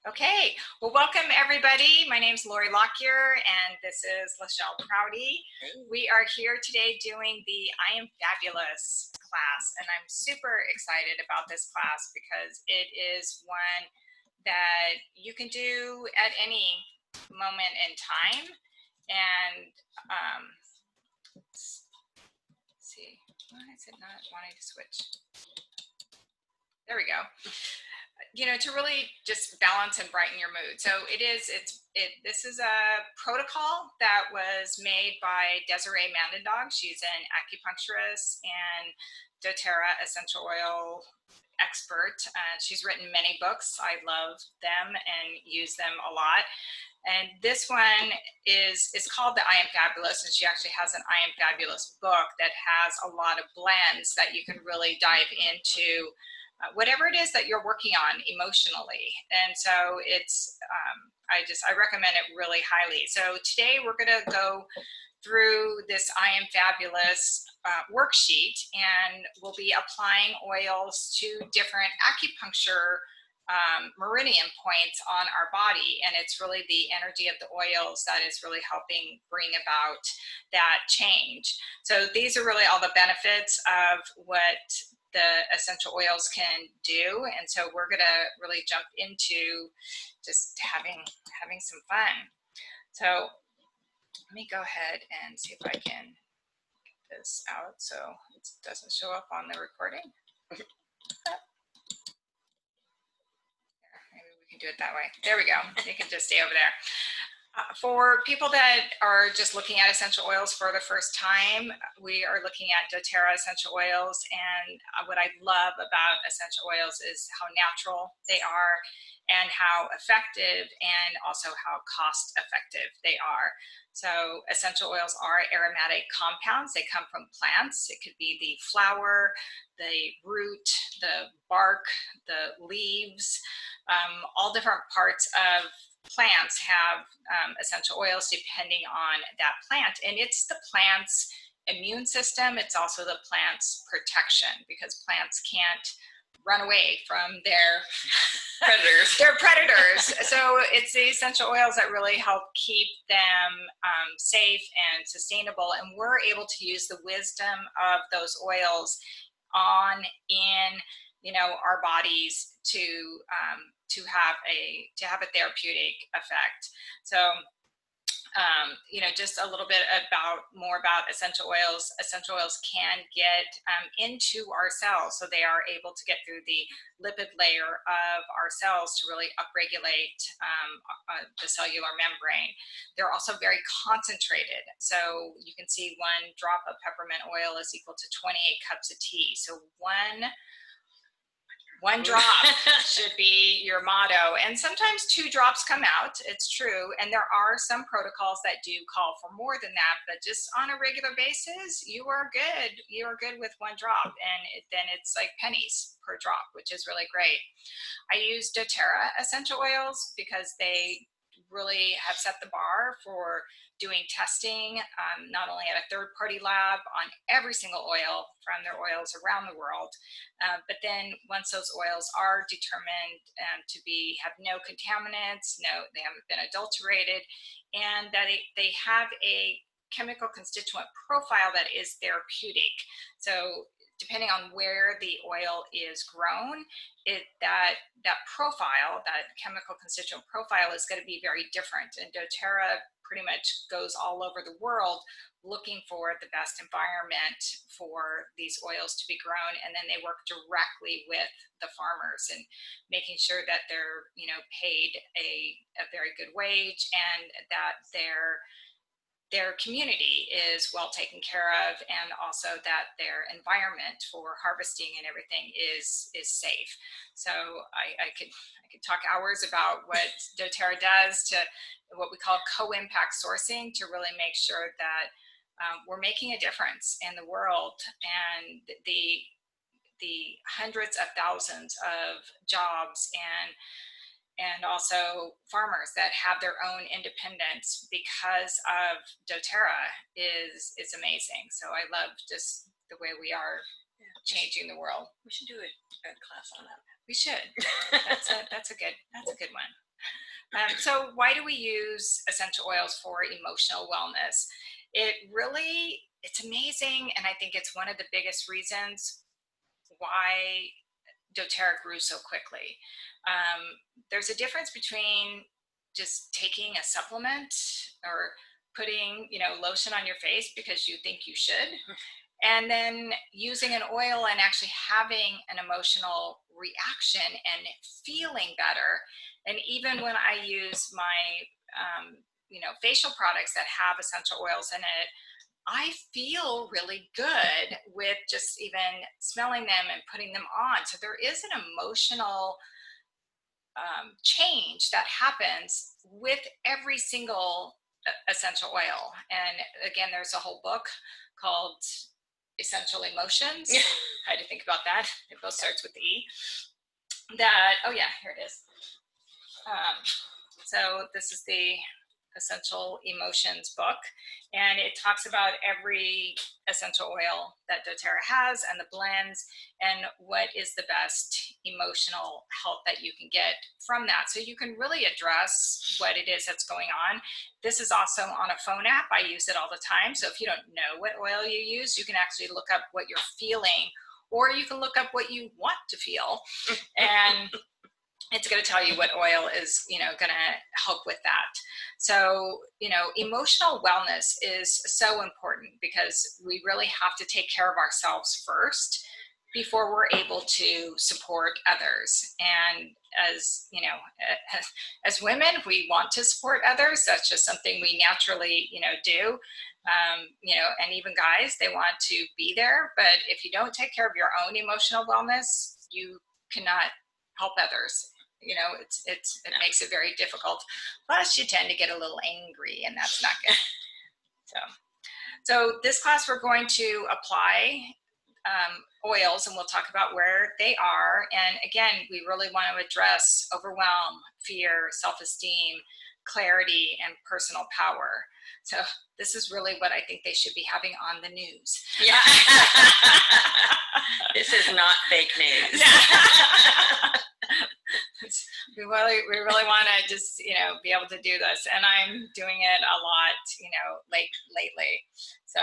Okay, well, welcome everybody. My name is Lorri Lockyer and this is Lachael Prouty. We are here today doing the I Am Fabulous class, and I'm super excited about this class because it is one that you can do at any moment in time. And let's see, why is it not wanting to switch? There we go. You know, to really just balance and brighten your mood. So this is a protocol that was made by Desiree Mandendog. She's an acupuncturist and Doterra essential oil expert. She's written many books. I love them and use them a lot. And this one is called the I Am Fabulous, and she actually has an I Am Fabulous book that has a lot of blends that you can really dive into whatever it is that you're working on emotionally. And so it's, I recommend it really highly. So today we're gonna go through this I Am Fabulous worksheet, and we'll be applying oils to different acupuncture meridian points on our body. And it's really the energy of the oils that is really helping bring about that change. So these are really all the benefits of what the essential oils can do, and so we're gonna really jump into just having some fun. So let me go ahead and see if I can get this out so it doesn't show up on the recording. Maybe we can do it that way. There we go. You can just stay over there. For people that are just looking at essential oils for the first time, we are looking at Doterra essential oils, and what I love about essential oils is how natural they are and how effective and also how cost effective they are. So essential oils are aromatic compounds. They come from plants. It could be the flower, the root, the bark, the leaves, all different parts of plants have essential oils depending on that plant, and it's the plant's immune system. It's also the plant's protection, because plants can't run away from their predators. They're predators. So it's the essential oils that really help keep them safe and sustainable, and we're able to use the wisdom of those oils in our bodies to have a therapeutic effect. So just a little bit more about essential oils. Essential oils can get into our cells, so they are able to get through the lipid layer of our cells to really upregulate the cellular membrane. They're also very concentrated, so you can see 1 drop of peppermint oil is equal to 28 cups of tea. So one drop should be your motto, and sometimes 2 drops come out, it's true, and there are some protocols that do call for more than that, but just on a regular basis, you are good with 1 drop, and then it's like pennies per drop, which is really great. I use Doterra essential oils because they really have set the bar for doing testing, not only at a third-party lab on every single oil from their oils around the world, but then once those oils are determined to have no contaminants, they haven't been adulterated, and that they have a chemical constituent profile that is therapeutic. So depending on where the oil is grown, that profile, that chemical constituent profile, is going to be very different. And Doterra pretty much goes all over the world looking for the best environment for these oils to be grown, and then they work directly with the farmers and making sure that they're paid a very good wage, and that their community is well taken care of, and also that their environment for harvesting and everything is safe. So I could talk hours about what Doterra does to what we call co-impact sourcing, to really make sure that we're making a difference in the world, and the hundreds of thousands of jobs and also farmers that have their own independence because of Doterra is amazing. So I love just the way we are changing the world. We should do a class on that. We should. That's a good one. So why do we use essential oils for emotional wellness? It's amazing, and I think it's one of the biggest reasons why doTERRA grew so quickly. There's a difference between just taking a supplement or putting, lotion on your face because you think you should, and then using an oil and actually having an emotional reaction and feeling better. And even when I use my, facial products that have essential oils in it, I feel really good with just even smelling them and putting them on. So there is an emotional change that happens with every single essential oil. And again, there's a whole book called Essential Emotions. I had to think about that. It both starts with the E. Oh yeah, here it is. So this is the Essential Emotions book, and it talks about every essential oil that doTERRA has and the blends and what is the best emotional help that you can get from that, so you can really address what it is that's going on. This is also on a phone app. I use it all the time, so if you don't know what oil you use, you can actually look up what you're feeling, or you can look up what you want to feel, and it's going to tell you what oil is, going to help with that. So, emotional wellness is so important because we really have to take care of ourselves first before we're able to support others. And as as women, we want to support others. That's just something we naturally, do. And even guys, they want to be there. But if you don't take care of your own emotional wellness, you cannot help others. It makes it very difficult. Plus, you tend to get a little angry, and that's not good. So this class, we're going to apply oils, and we'll talk about where they are. And again, we really want to address overwhelm, fear, self-esteem, clarity, and personal power. So this is really what I think they should be having on the news. Yeah. This is not fake news. We really want to just, be able to do this. And I'm doing it a lot, lately. So,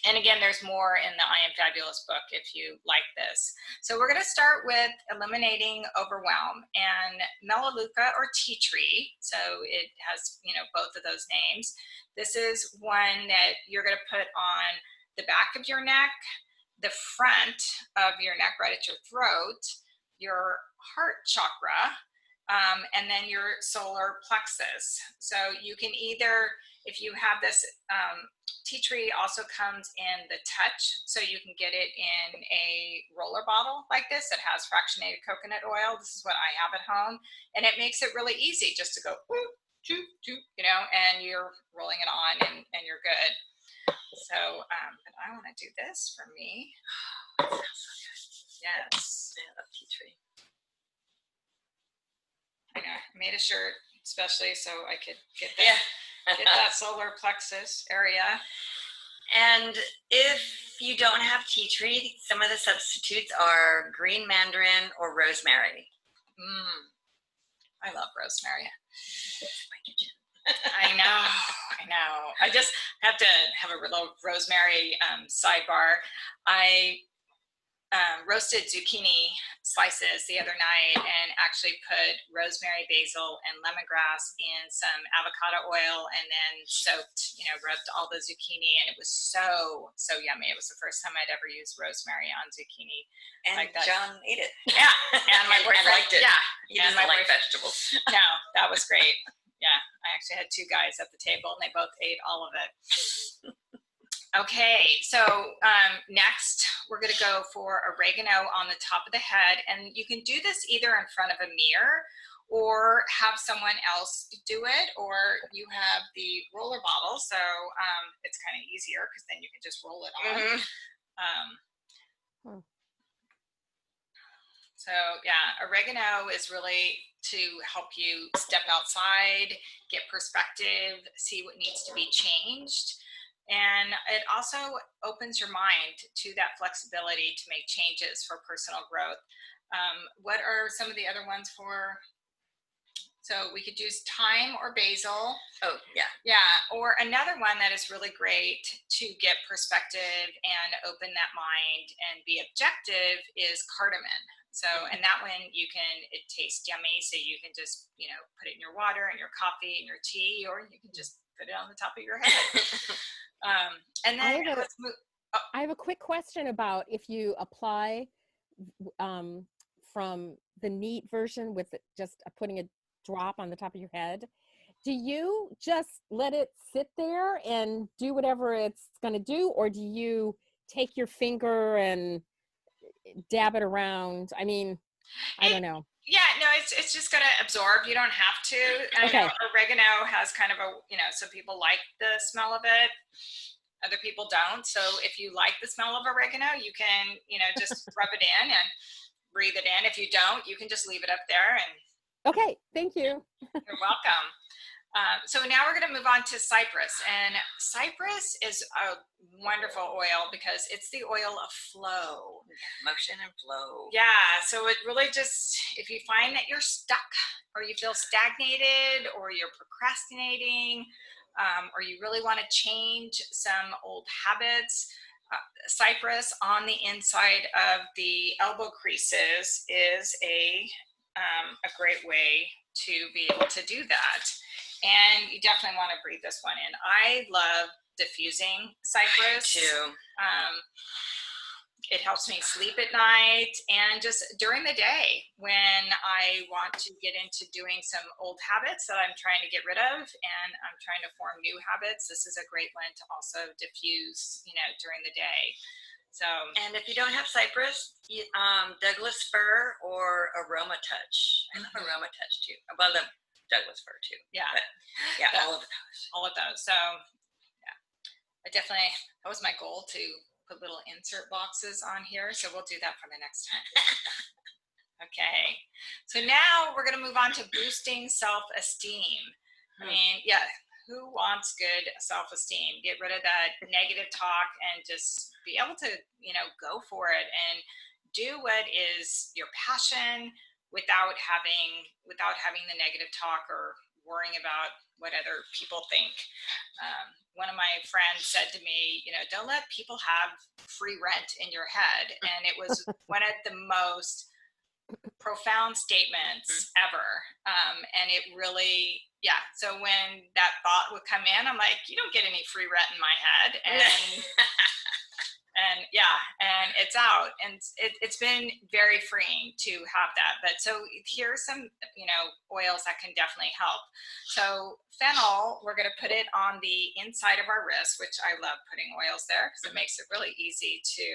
and again, there's more in the I Am Fabulous book if you like this. So we're going to start with eliminating overwhelm and Melaleuca or tea tree. So it has, both of those names. This is one that you're going to put on the back of your neck, the front of your neck, right at your throat, your heart chakra, and then your solar plexus. So you can either, if you have this, tea tree also comes in the touch, so you can get it in a roller bottle like this that has fractionated coconut oil. This is what I have at home, and it makes it really easy just to go, and you're rolling it on and you're good. So, but I want to do this for me. Yes. I love tea tree. I made a shirt especially so I could get that solar plexus area. And if you don't have tea tree, some of the substitutes are green mandarin or rosemary. I love rosemary. I know. I just have to have a little rosemary sidebar. I roasted zucchini slices the other night and actually put rosemary, basil, and lemongrass in some avocado oil and then soaked, rubbed all the zucchini, and it was so yummy. It was the first time I'd ever used rosemary on zucchini. And like that. John ate it. Yeah, and my boyfriend liked it. Yeah, he doesn't like vegetables. No, that was great. Yeah, I actually had two guys at the table and they both ate all of it. Okay, so next we're going to go for oregano on the top of the head, and you can do this either in front of a mirror or have someone else do it, or you have the roller bottle, so it's kind of easier because then you can just roll it on. So yeah, oregano is really to help you step outside, get perspective, see what needs to be changed. And it also opens your mind to that flexibility to make changes for personal growth. What are some of the other ones for So we could use thyme or basil. Oh, yeah. Yeah, or another one that is really great to get perspective and open that mind and be objective is cardamom. So, and that one it tastes yummy. So you can just, put it in your water and your coffee and your tea, or you can just put it on the top of your head. And then let's move. I have a quick question about if you apply from the neat version with just putting a drop on the top of your head. Do you just let it sit there and do whatever it's going to do, or do you take your finger and dab it around? I mean, I don't know. Yeah, no, it's just going to absorb. You don't have to. I know oregano has kind of some people like the smell of it. Other people don't. So if you like the smell of oregano, you can, just rub it in and breathe it in. If you don't, you can just leave it up there. And okay, thank you. You're welcome. So now we're going to move on to Cypress, and Cypress is a wonderful oil because it's the oil of flow. Motion and flow. Yeah, so it really just, if you find that you're stuck or you feel stagnated or you're procrastinating or you really want to change some old habits, Cypress on the inside of the elbow creases is a great way to be able to do that. And you definitely want to breathe this one in. I love diffusing Cypress. Me too. It helps me sleep at night and just during the day when I want to get into doing some old habits that I'm trying to get rid of and I'm trying to form new habits. This is a great one to also diffuse, during the day. So, and if you don't have Cypress, Douglas fir or Aroma touch. I love Aroma touch too. Well, I love Douglas fir too. Yeah, but yeah, all of those. So, yeah, that was my goal to put little insert boxes on here. So we'll do that for the next time. Okay. So now we're going to move on to boosting self-esteem. I mean, yeah. Who wants good self-esteem? Get rid of that negative talk and just be able to, go for it and do what is your passion without having the negative talk or worrying about what other people think. One of my friends said to me, don't let people have free rent in your head. And it was one of the most profound statements ever. And it really, so when that thought would come in, I'm like, you don't get any free rent in my head. And and it's out. And it's been very freeing to have that. But so here's some, oils that can definitely help. So Fennel, we're going to put it on the inside of our wrist, which I love putting oils there because it makes it really easy to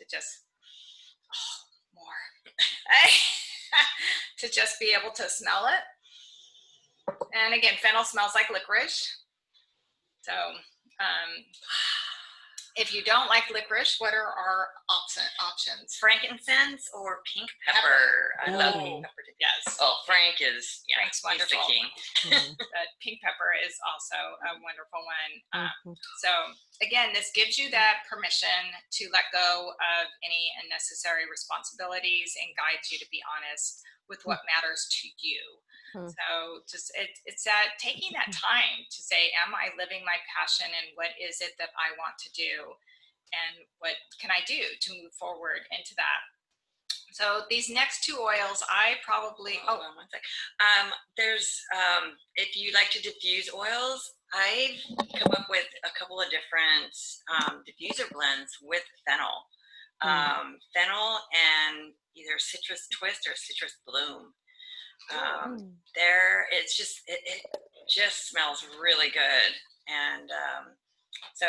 just, more, to just be able to smell it. And again, Fennel smells like licorice. So if you don't like licorice, what are our options? Frankincense or pink pepper. I love pink pepper. Yes. Oh, Frank's wonderful. He's the king. But pink pepper is also a wonderful one. So again, this gives you that permission to let go of any unnecessary responsibilities and guides you to be honest with what matters to you. So just it's that taking that time to say, am I living my passion and what is it that I want to do? And what can I do to move forward into that? So these next two oils, I probably, one sec. There's, if you like to diffuse oils, I've come up with a couple of different diffuser blends with Fennel. Fennel and either Citrus Twist or Citrus Bloom. It's just it just smells really good, and so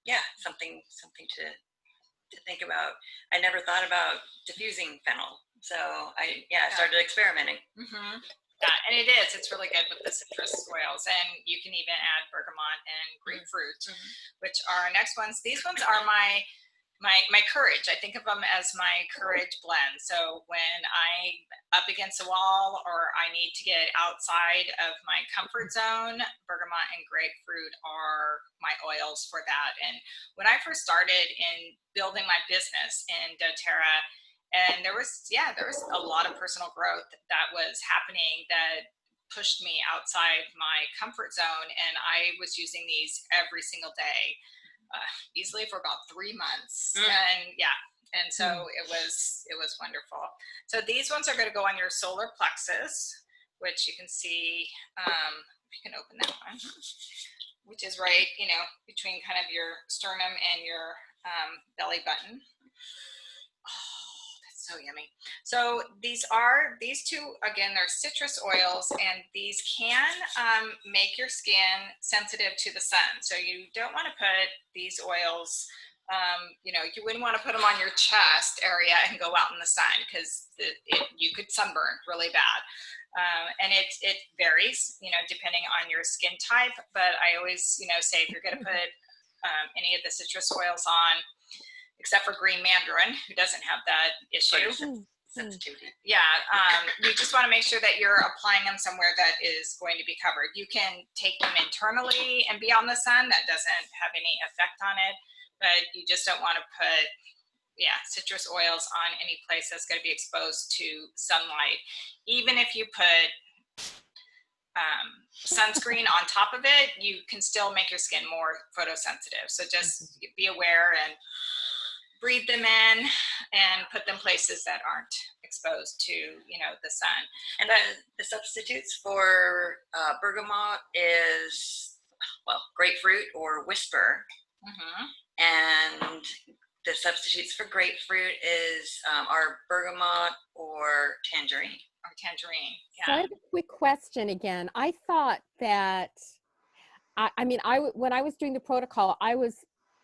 yeah, something to think about. I never thought about diffusing Fennel, so I started experimenting. Yeah, and it's really good with the citrus oils, and you can even add bergamot and grapefruit, which are our next ones. These ones are my courage. I think of them as my courage blend. So when I'm up against a wall or I need to get outside of my comfort zone, bergamot and grapefruit are my oils for that. And when I first started in building my business in Doterra, And there was a lot of personal growth that was happening that pushed me outside my comfort zone. And I was using these every single day, easily for about 3 months. And so it was wonderful. So these ones are going to go on your solar plexus, which you can see, you can open that one, which is right, between kind of your sternum and your belly button. Oh, that's so yummy. So these two, again, they're citrus oils, and these can make your skin sensitive to the sun. So you don't want to put these oils, you wouldn't want to put them on your chest area and go out in the sun, because you could sunburn really bad. And it varies, depending on your skin type. But I always, say if you're going to put any of the citrus oils on, except for green mandarin, who doesn't have that issue. Sensitivity. Yeah, you just want to make sure that you're applying them somewhere that is going to be covered. You can take them internally and be on the sun. That doesn't have any effect on it. But you just don't want to put, citrus oils on any place that's going to be exposed to sunlight. Even if you put sunscreen on top of it, you can still make your skin more photosensitive. So just be aware and breathe them in and put them places that aren't exposed to, the sun. And the substitutes for bergamot is, grapefruit or Wisper. And the substitutes for grapefruit are bergamot or tangerine. So I have a quick question again. I thought that, when I was doing the protocol, I was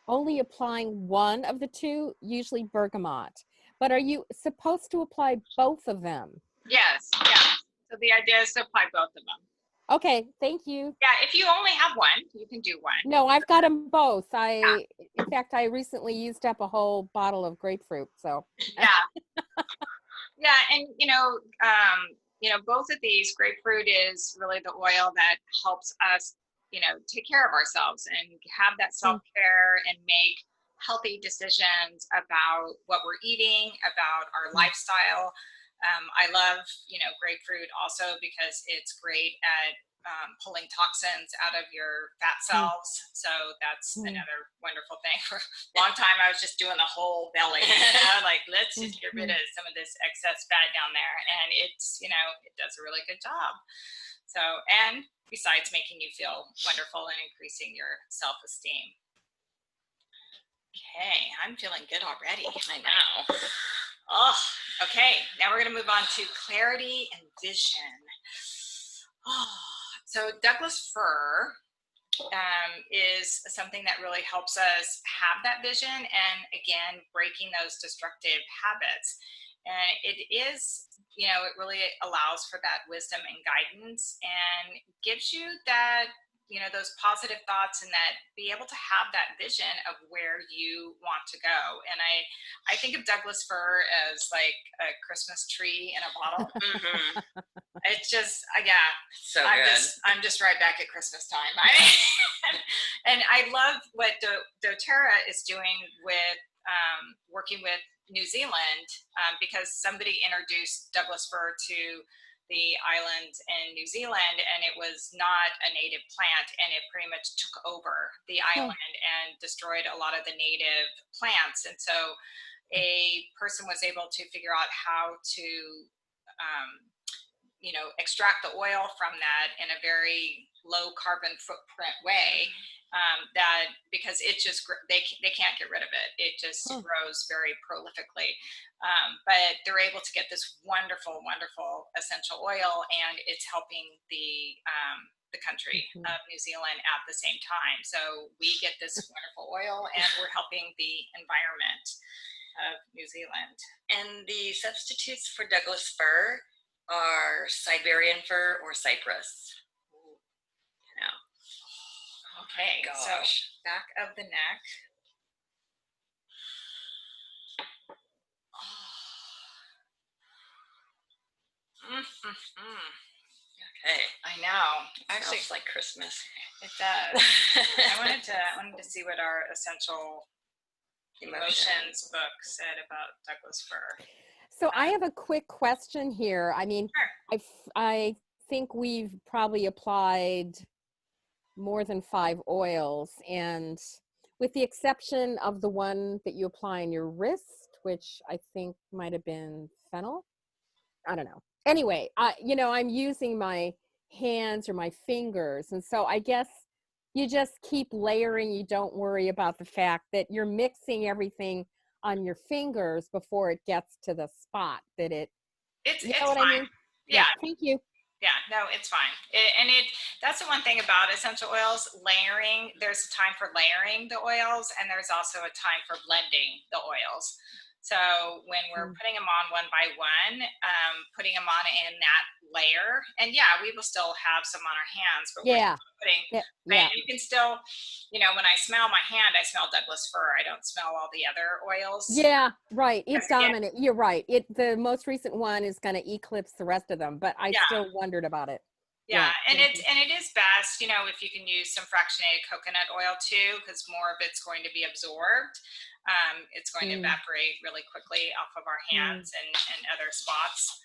only applying one of the two, usually bergamot. But are you supposed to apply both of them? Yes, yeah. So the idea is to apply both of them. Okay, thank you. Yeah, if you only have one, you can do one. No, I've got them both. In fact, I recently used up a whole bottle of grapefruit. So yeah, and both of these, grapefruit is really the oil that helps us, take care of ourselves and have that self-care and make healthy decisions about what we're eating, about our lifestyle. I love, grapefruit also because it's great at pulling toxins out of your fat cells. So that's another wonderful thing. For a long time, I was just doing the whole belly, like let's just get rid of some of this excess fat down there. And it's, it does a really good job. So, and besides making you feel wonderful and increasing your self-esteem. Okay, I'm feeling good already. I know. Oh, okay. Now we're going to move on to clarity and vision. Oh, so Douglas fir is something that really helps us have that vision, and again, breaking those destructive habits. And it is, it really allows for that wisdom and guidance, and gives you that, those positive thoughts, and that be able to have that vision of where you want to go. And I think of Douglas fir as like a Christmas tree in a bottle. It's just, so good. I'm just right back at Christmas time. And I love what Doterra is doing with working with New Zealand, because somebody introduced Douglas fir to the islands in New Zealand, and it was not a native plant, and it pretty much took over the island and destroyed a lot of the native plants. And so a person was able to figure out how to extract the oil from that in a very low carbon footprint way, that because it just, they can't get rid of it. It just grows very prolifically. But they're able to get this wonderful, wonderful essential oil, and it's helping the country of New Zealand at the same time. So we get this wonderful oil, and we're helping the environment of New Zealand. And the substitutes for Douglas fir are Siberian fir or Cypress. Okay, so back of the neck. Okay, I know. Actually, it's like Christmas. It does. I wanted to see what our essential emotions book said about Douglas fir. So I have a quick question here. I mean, Sure. I think we've probably applied more than 5 oils, and with the exception of the one that you apply on your wrist, which I think might have been Fennel. I don't know. Anyway, I'm using my hands or my fingers, and so I guess you just keep layering. You don't worry about the fact that you're mixing everything on your fingers before it gets to the spot that it, It's you know it's what I fine. mean? Yeah, Yeah, thank you. yeah, no, it's fine. That's the one thing about essential oils, layering. There's a time for layering the oils, and there's also a time for blending the oils. So when we're Mm. putting them on one by one, putting them on in that layer, and yeah, we will still have some on our hands, but we're Yeah, still putting, yeah. and you can still, when I smell my hand, I smell Douglas fir. I don't smell all the other oils. Yeah, right. It's Yeah, dominant. You're right. The most recent one is going to eclipse the rest of them, but I yeah. still wondered about it. Yeah, and thank it is best, if you can use some fractionated coconut oil too, because more of it's going to be absorbed. It's going to Mm. evaporate really quickly off of our hands and other spots.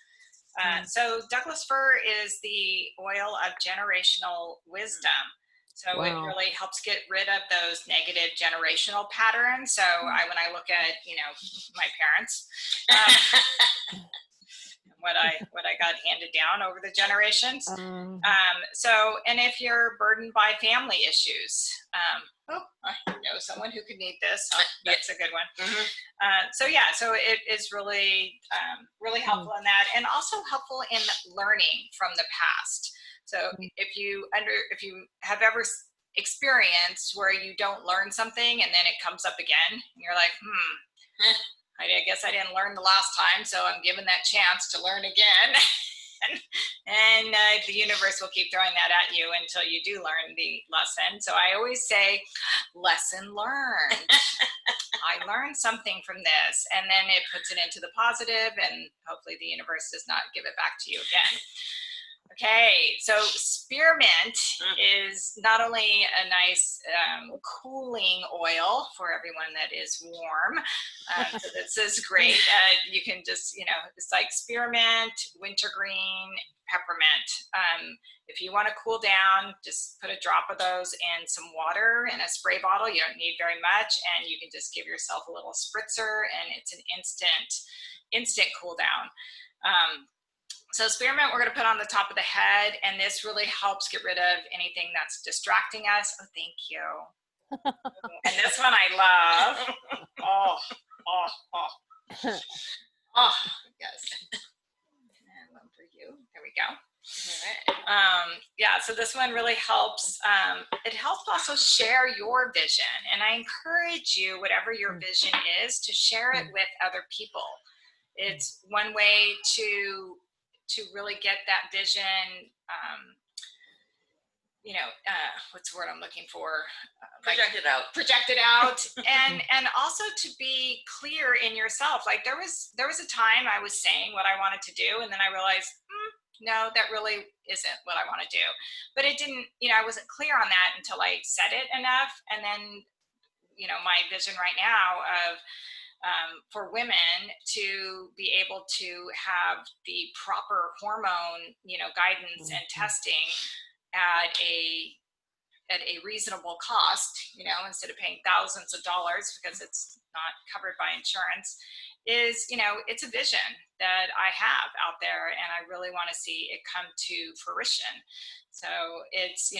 Mm. So Douglas fir is the oil of generational wisdom. So it Wow. really helps get rid of those negative generational patterns. So when I look at, my parents, what I got handed down over the generations. And if you're burdened by family issues, I know someone who could need this. So that's a good one. So it is really, really helpful in that, and also helpful in learning from the past. So if you have ever experienced where you don't learn something and then it comes up again, and you're like, I guess I didn't learn the last time, so I'm given that chance to learn again. and the universe will keep throwing that at you until you do learn the lesson. So I always say, lesson learned. I learned something from this, and then it puts it into the positive, and hopefully the universe does not give it back to you again. Okay, so spearmint is not only a nice cooling oil for everyone that is warm. So this is great. You can just, it's like spearmint, wintergreen, peppermint. If you want to cool down, just put a drop of those in some water in a spray bottle. You don't need very much, and you can just give yourself a little spritzer, and it's an instant cool down. So spearmint we're going to put on the top of the head, and this really helps get rid of anything that's distracting us. Oh, thank you. And this one I love. Oh, yes. And one for you. There we go. All right. So this one really helps. It helps also share your vision, and I encourage you, whatever your vision is, to share it with other people. It's one way to really get that vision, what's the word I'm looking for? Project it out. and also to be clear in yourself. Like there was a time I was saying what I wanted to do, and then I realized, no, that really isn't what I want to do. But it didn't, I wasn't clear on that until I said it enough. And then, my vision right now of for women to be able to have the proper hormone, guidance and testing at a reasonable cost, instead of paying thousands of dollars because it's not covered by insurance, is, it's a vision that I have out there, and I really want to see it come to fruition. So it's,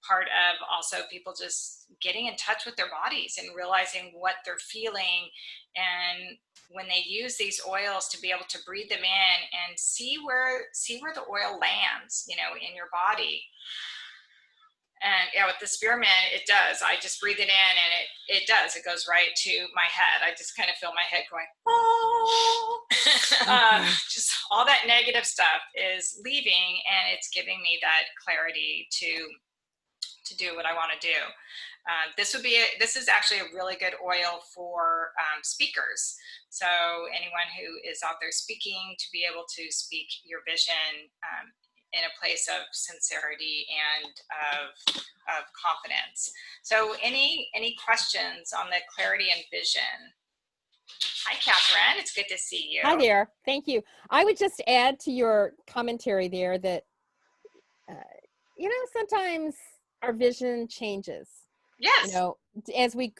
part of also people just getting in touch with their bodies and realizing what they're feeling, and when they use these oils to be able to breathe them in and see where the oil lands, in your body. And with the spearmint, it does. I just breathe it in, and it does. It goes right to my head. I just kind of feel my head going, oh. Just all that negative stuff is leaving, and it's giving me that clarity to do what I want to do. This is actually a really good oil for speakers. So anyone who is out there speaking, to be able to speak your vision in a place of sincerity and of confidence. So any questions on the clarity and vision? Hi, Catherine. It's good to see you. Hi there. Thank you. I would just add to your commentary there that, sometimes our vision changes, Yes. as we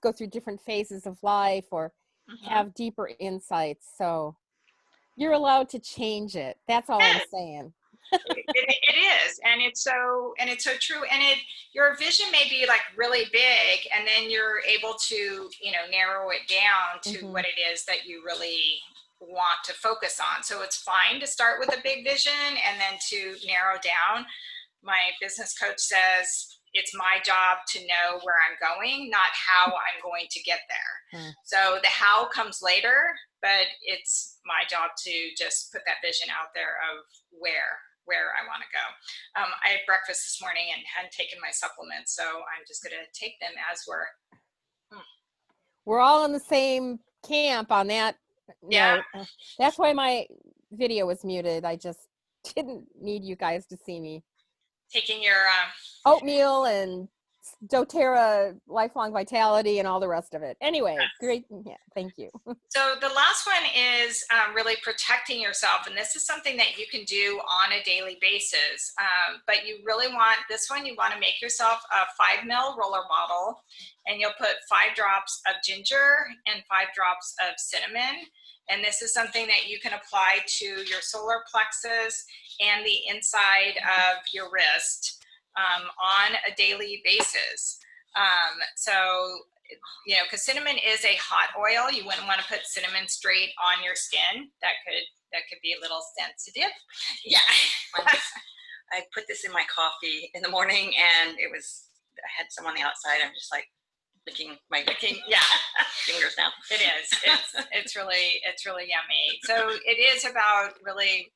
go through different phases of life or have deeper insights. So you're allowed to change it. That's all I'm saying. It is, and it's so true. And your vision may be like really big, and then you're able to narrow it down to what it is that you really want to focus on. So it's fine to start with a big vision and then to narrow down. My business coach says it's my job to know where I'm going, not how I'm going to get there. So the how comes later, but it's my job to just put that vision out there of where I want to go. I had breakfast this morning and hadn't taken my supplements, so I'm just going to take them as we're all in the same camp on that. Yeah. Note. That's why my video was muted. I just didn't need you guys to see me taking your oatmeal and Doterra lifelong vitality and all the rest of it. Anyway, great. Yeah, thank you. So the last one is really protecting yourself. And this is something that you can do on a daily basis. But you really want this one, you want to make yourself a 5 ml roller bottle, and you'll put 5 drops of ginger and 5 drops of cinnamon. And this is something that you can apply to your solar plexus and the inside of your wrist on a daily basis. Because cinnamon is a hot oil, you wouldn't want to put cinnamon straight on your skin. That could be a little sensitive. Yeah. I put this in my coffee in the morning, and I had some on the outside. I'm just like licking fingers now. It is. It's really yummy. So it is about really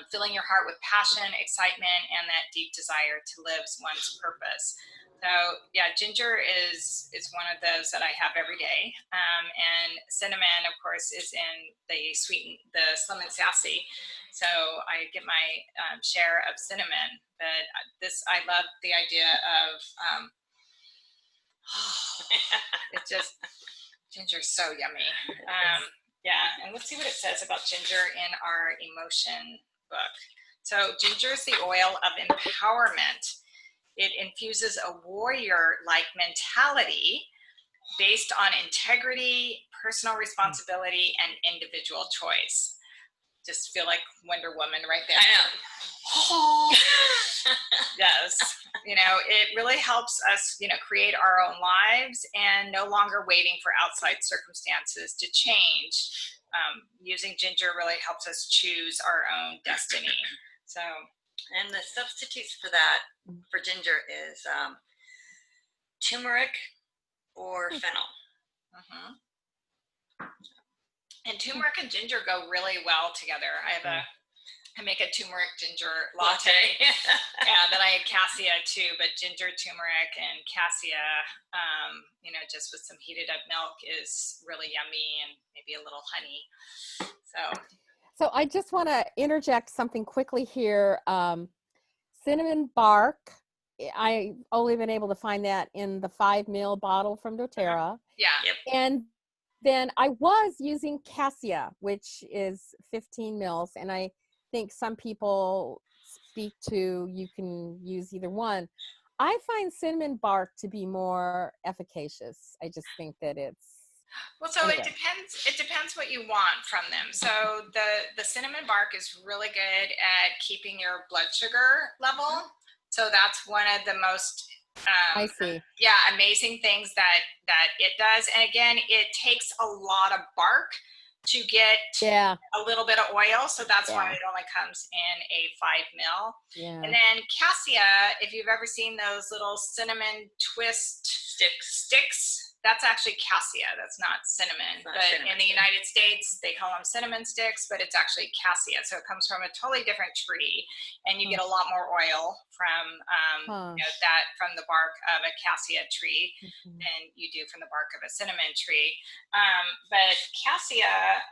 filling your heart with passion, excitement, and that deep desire to live one's purpose. So yeah, ginger is one of those that I have every day, and cinnamon, of course, is in the Slim and Sassy. So I get my share of cinnamon. But I love the idea of ginger's so yummy. Yeah, and let's see what it says about ginger in our emotion book. So ginger is the oil of empowerment. It infuses a warrior-like mentality based on integrity, personal responsibility, and individual choice. Just feel like Wonder Woman right there. I know. Oh. Yes. It really helps us, create our own lives and no longer waiting for outside circumstances to change. Using ginger really helps us choose our own destiny. So, and the substitutes for that, for ginger, is turmeric or fennel. And turmeric and ginger go really well together. I make a turmeric ginger latte. Yeah, then I had Cassia too, but ginger, turmeric, and Cassia, just with some heated up milk is really yummy, and maybe a little honey. So I just want to interject something quickly here. Cinnamon bark, I've only been able to find that in the 5 ml bottle from Doterra. Yeah. Yep. And then I was using Cassia, which is 15 mils, and I think some people speak to you can use either one. I find cinnamon bark to be more efficacious. I just think that it's It depends what you want from them. So the cinnamon bark is really good at keeping your blood sugar level. So that's one of the most I see. Yeah, amazing things that it does. And again, it takes a lot of bark to get a little bit of oil. So that's why it only comes in a 5 ml. Yeah. And then Cassia, if you've ever seen those little cinnamon twist sticks, that's actually Cassia. That's not cinnamon. In the United States, they call them cinnamon sticks, but it's actually Cassia. So it comes from a totally different tree, and you get a lot more oil from from the bark of a Cassia tree than you do from the bark of a cinnamon tree. But Cassia,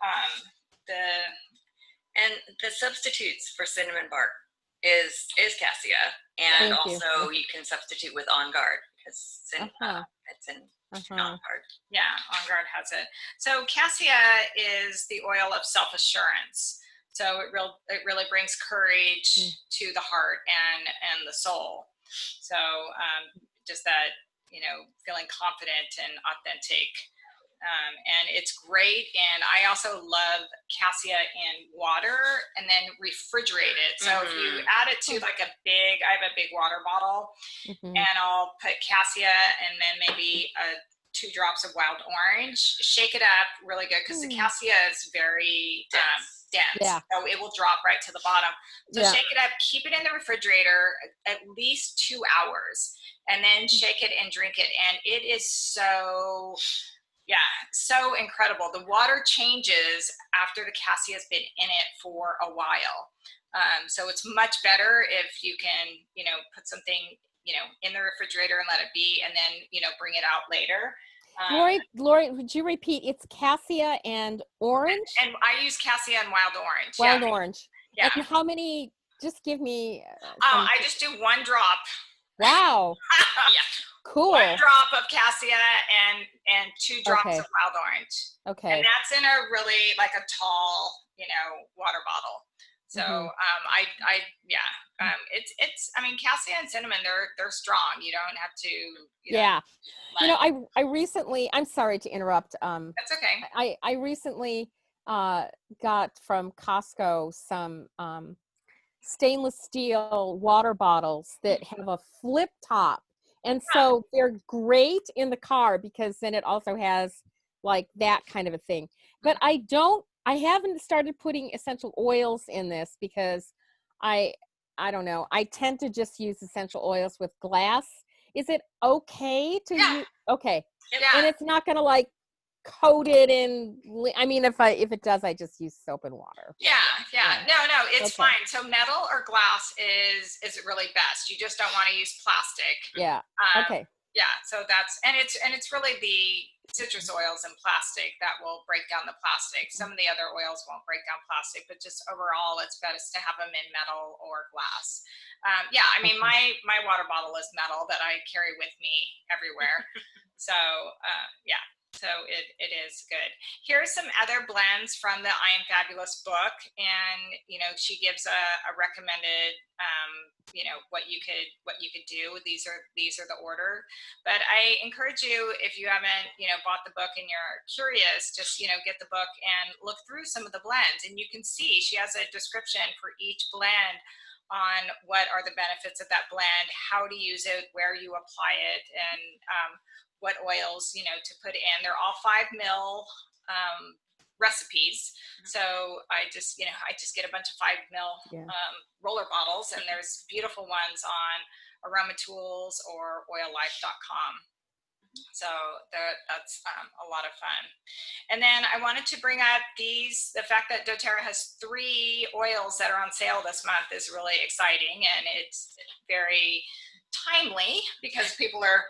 the substitutes for cinnamon bark is Cassia, and also you can substitute with On Guard because it's in Uh-huh. Yeah, On Guard has it. So Cassia is the oil of self-assurance. So it really brings courage to the heart and the soul. So just that, feeling confident and authentic. And it's great. And I also love Cassia in water and then refrigerate it. So if you add it to like I have a big water bottle, and I'll put Cassia and then maybe 2 drops of wild orange, shake it up really good because the Cassia is very dense. Yeah. So it will drop right to the bottom. So Yeah. shake it up, keep it in the refrigerator at least 2 hours, and then shake it and drink it. And it is so incredible. The water changes after the Cassia has been in it for a while. So it's much better if you can, put something, in the refrigerator and let it be, and then, bring it out later. Lorri, would you repeat? It's Cassia and orange? And I use Cassia and wild orange. Wild orange. Yeah. And how many, just give me. I just do 1 drop. Wow. Yeah. Cool. 1 drop of Cassia and 2 drops of wild orange. Okay. And that's in a really like a tall, water bottle. So I mean, Cassia and cinnamon, they're strong. You don't have to. I recently, I'm sorry to interrupt. That's okay. I recently got from Costco some stainless steel water bottles that have a flip top. And so they're great in the car because then it also has like that kind of a thing. But I haven't started putting essential oils in this because I don't know. I tend to just use essential oils with glass. Is it okay to use? Okay. Yeah. And it's not going to like coat it in. I mean, if it does, I just use soap and water. Yeah. No, it's fine. So metal or glass is really best. You just don't want to use plastic. Yeah. Okay. Yeah. So it's really the citrus oils and plastic that will break down the plastic. Some of the other oils won't break down plastic, but just overall, it's best to have them in metal or glass. I mean, my water bottle is metal that I carry with me everywhere. So So it is good. Here's some other blends from the I Am Fabulous book, and she gives a recommended what you could do. These are the order, but I encourage you, if you haven't bought the book and you're curious, just get the book and look through some of the blends, and you can see she has a description for each blend on what are the benefits of that blend, how to use it, where you apply it, and what oils to put in. They're all 5 ml recipes. So I just get a bunch of 5 ml roller bottles, and there's beautiful ones on Aroma Tools or oillife.com. So that's a lot of fun. And then I wanted to bring up the fact that Doterra has 3 oils that are on sale this month is really exciting, and it's very timely because people are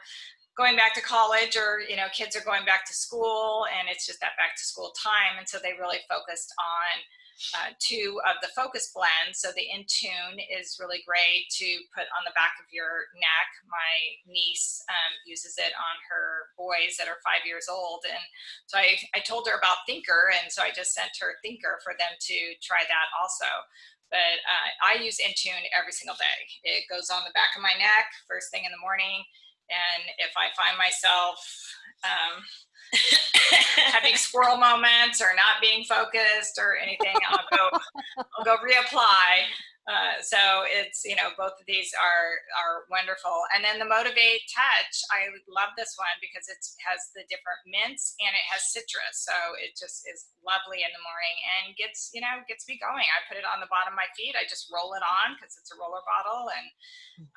going back to college, or kids are going back to school, and it's just that back to school time. And so they really focused on 2 of the focus blends. So the In Tune is really great to put on the back of your neck. My niece uses it on her boys that are 5 years old, and so I told her about Thinker, and so I just sent her Thinker for them to try that also. But I use In Tune every single day. It goes on the back of my neck first thing in the morning. And if I find myself having squirrel moments or not being focused or anything, I'll go reapply. So it's both of these are wonderful. And then the Motivate Touch, I love this one because it has the different mints and it has citrus, so it just is lovely in the morning and gets me going. I put it on the bottom of my feet. I just roll it on because it's a roller bottle, and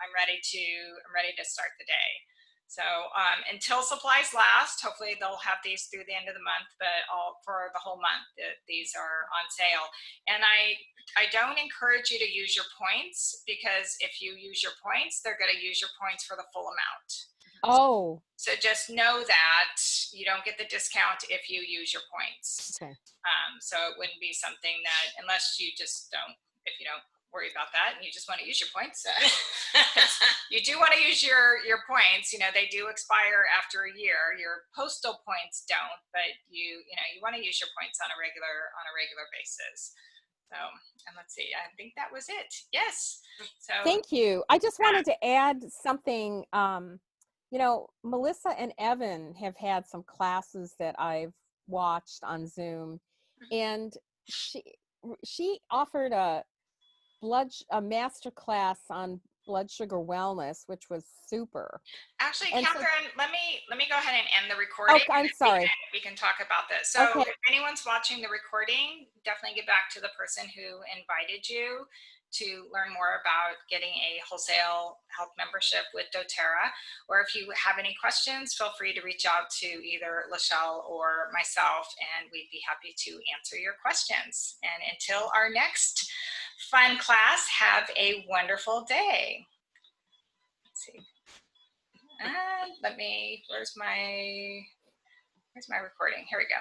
I'm ready to start the day. So until supplies last, hopefully they'll have these through the end of the month, but for the whole month, these are on sale. And I don't encourage you to use your points, because if you use your points, they're going to use your points for the full amount. Oh. So just know that you don't get the discount if you use your points. Okay. So it wouldn't be something that, unless you just don't, if you don't worry about that, and you just want to use your points. You do want to use your points. You know, they do expire after a year. Your postal points don't, but you want to use your points on a regular basis. So, and let's see, I think that was it. Yes. So Thank you. I just wanted to add something. You know, Melissa and Evan have had some classes that I've watched on Zoom, and she offered a master class on blood sugar wellness, which was super. actually, And so- Catherine, let me go ahead and end the recording. Oh, I'm sorry. We can talk about this. So Okay. if anyone's watching the recording, definitely get back to the person who invited you to learn more about getting a wholesale health membership with Doterra. Or if you have any questions, feel free to reach out to either Lachael or myself, and we'd be happy to answer your questions. And until our next fun class, have a wonderful day. Let's see. And where's my recording? Here we go.